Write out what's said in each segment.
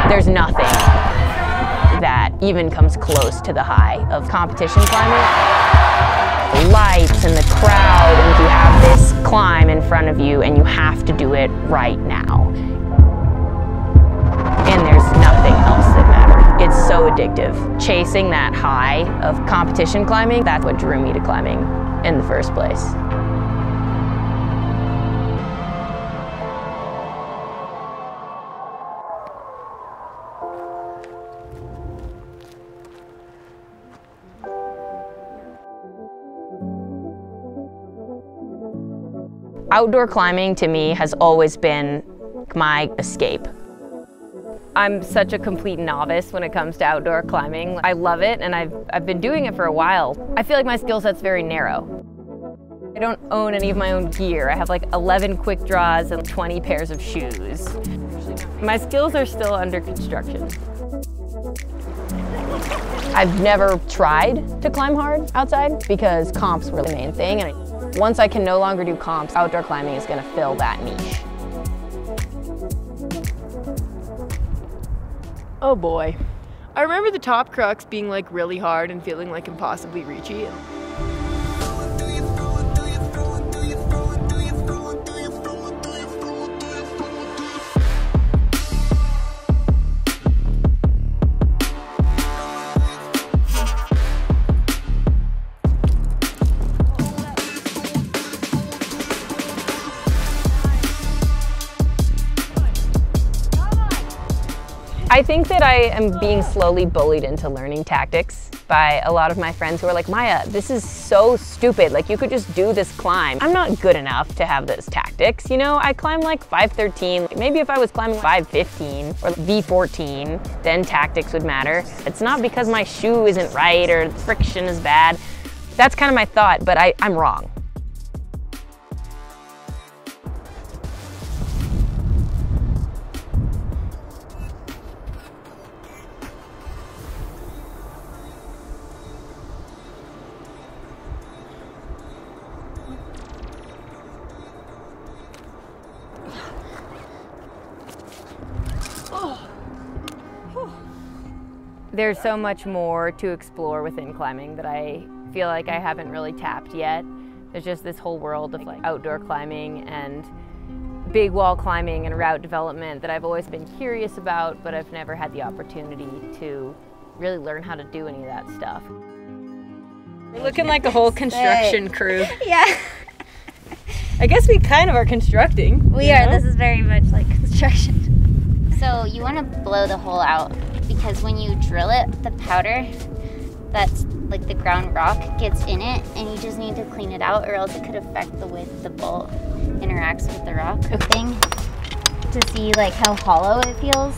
There's nothing that even comes close to the high of competition climbing. The lights and the crowd, and you have this climb in front of you and you have to do it right now. And there's nothing else that matters. It's so addictive. Chasing that high of competition climbing, that's what drew me to climbing in the first place. Outdoor climbing to me has always been my escape. I'm such a complete novice when it comes to outdoor climbing. I love it and I've been doing it for a while. I feel like my skill set's very narrow. I don't own any of my own gear. I have like 11 quick draws and 20 pairs of shoes. My skills are still under construction. I've never tried to climb hard outside because comps were the main thing. And once I can no longer do comps, outdoor climbing is going to fill that niche. Oh boy. I remember the top crux being like really hard and feeling like impossibly reachy. I think that I am being slowly bullied into learning tactics by a lot of my friends who are like, Maya, this is so stupid. Like, you could just do this climb. I'm not good enough to have those tactics. You know, I climb like 513. Maybe if I was climbing 515 or V14, then tactics would matter. It's not because my shoe isn't right or friction is bad. That's kind of my thought, but I'm wrong. There's so much more to explore within climbing that I feel like I haven't really tapped yet. There's just this whole world of like outdoor climbing and big wall climbing and route development that I've always been curious about, but I've never had the opportunity to really learn how to do any of that stuff. We're looking like a whole construction crew. Yeah. I guess we kind of are constructing. We are. This is very much like construction. So you want to blow the hole out because when you drill it, the powder that's like the ground rock gets in it, and you just need to clean it out or else it could affect the way that the bolt interacts with the rock thing to see like how hollow it feels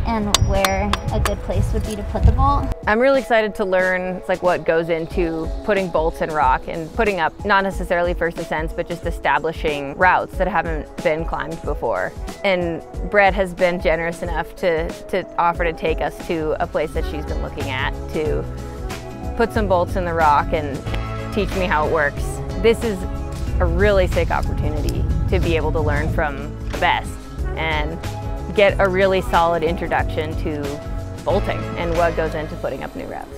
and where a good place would be to put the bolt. I'm really excited to learn like what goes into putting bolts in rock and putting up not necessarily first ascents, but just establishing routes that haven't been climbed before. And Brette has been generous enough to offer to take us to a place that she's been looking at to put some bolts in the rock and teach me how it works. This is a really sick opportunity to be able to learn from the best and get a really solid introduction to bolting and what goes into putting up new routes.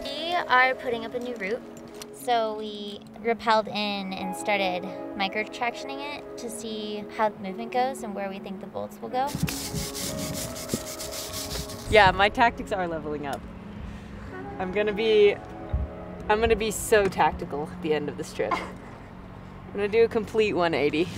We are putting up a new route. So we rappelled in and started micro-tractioning it to see how the movement goes and where we think the bolts will go. Yeah, my tactics are leveling up. I'm gonna be so tactical at the end of this trip. I'm gonna do a complete 180.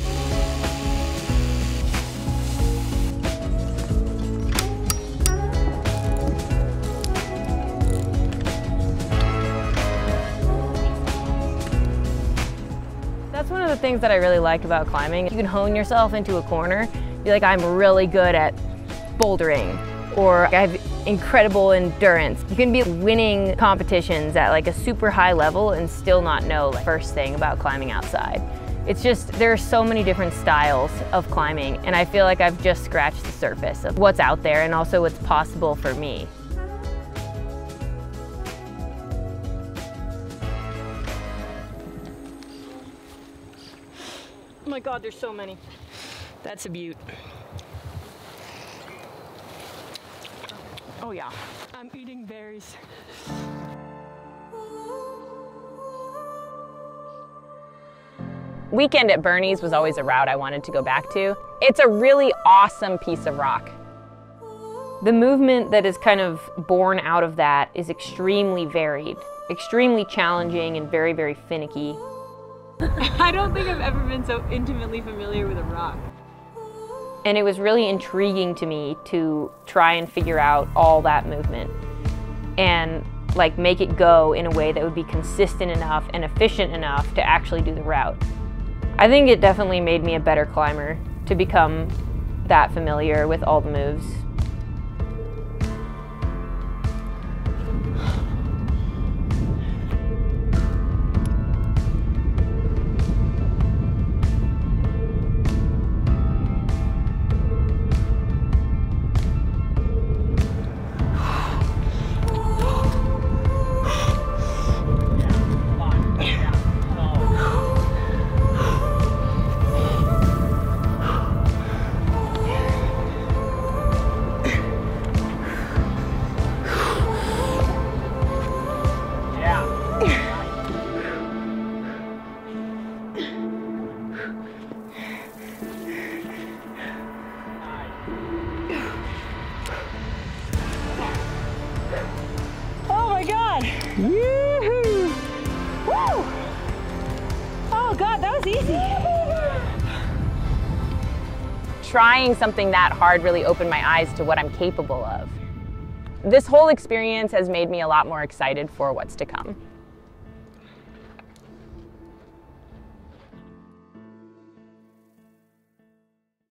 That's one of the things that I really like about climbing. You can hone yourself into a corner. Be like, I'm really good at bouldering, or I have incredible endurance. You can be winning competitions at like a super high level and still not know the first thing about climbing outside. It's just, there are so many different styles of climbing, and I feel like I've just scratched the surface of what's out there and also what's possible for me. Oh my God, there's so many. That's a beaut. Oh yeah, I'm eating berries. Weekend at Bernie's was always a route I wanted to go back to. It's a really awesome piece of rock. The movement that is kind of born out of that is extremely varied, extremely challenging and very, very finicky. I don't think I've ever been so intimately familiar with a rock. And it was really intriguing to me to try and figure out all that movement and like make it go in a way that would be consistent enough and efficient enough to actually do the route. I think it definitely made me a better climber to become that familiar with all the moves. Yoo-hoo! Woo! Oh God, that was easy. Trying something that hard really opened my eyes to what I'm capable of. This whole experience has made me a lot more excited for what's to come.